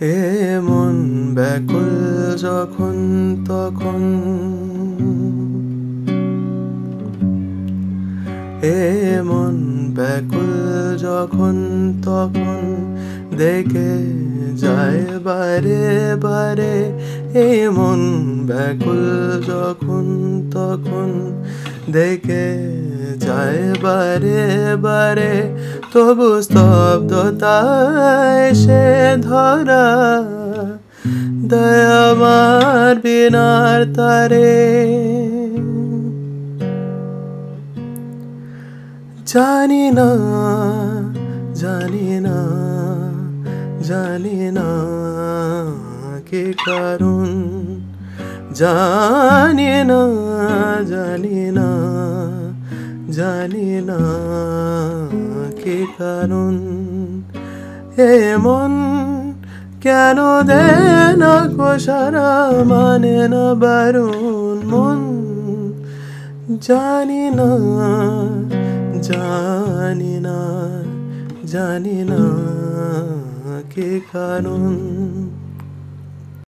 এ মন ব্যাকুল যখন তখন, এ মন ব্যাকুল যখন তখন দেখে যায় বারে বারে। এ মন ব্যাকুল যখন তখন দেখে যায় বারে বারে। তবু স্তব্ধতায় সে ধরা দেয় আমার বিনার তারে। জানি না, জানি না, জানি না কি কারণ, জানি না, জানি না, জানি না কি কারণ। এমন কেন দেয় না গো সারা, মানে না বারণ মন। জানি না, জানি না, জানি না কি কারণ।